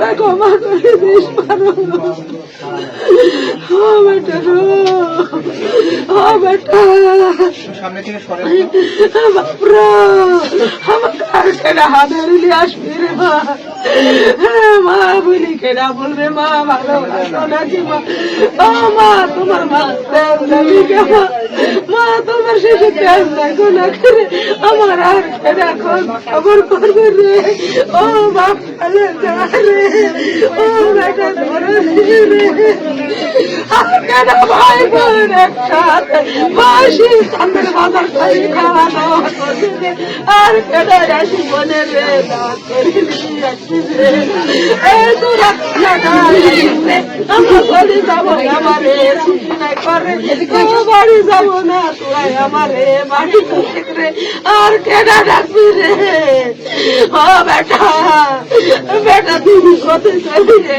তোরা ক্ষমা করে দিস পারো। ও বেটা গো, ও বেটা বাপরা, আমাকে আর কেনা হাতের নিয়ে আসবি রে মা। মা বলি কেনা বলবে মা ভালো নাকি মা? ও মা তোমার মা মা তোমার শেষে তেল দেখো না করে আমার আর কেনা খবর করবে রে। ও বাপ রে ও বেটা ধরে রে। আর কেন ভাই বোন একসাথে বাসি সামনের বাজার খাই খাওয়া দাওয়া করছে আর কেন রাশি বোনের রে দাওয়া করে আমরা বাড়ি যাবো আমারে করে বাড়ি যাবো না তোরা আমারে বাড়ি রে আর কেনা ডাকবি রে। ও বেটা বেটা তুই কোথায় চলি রে?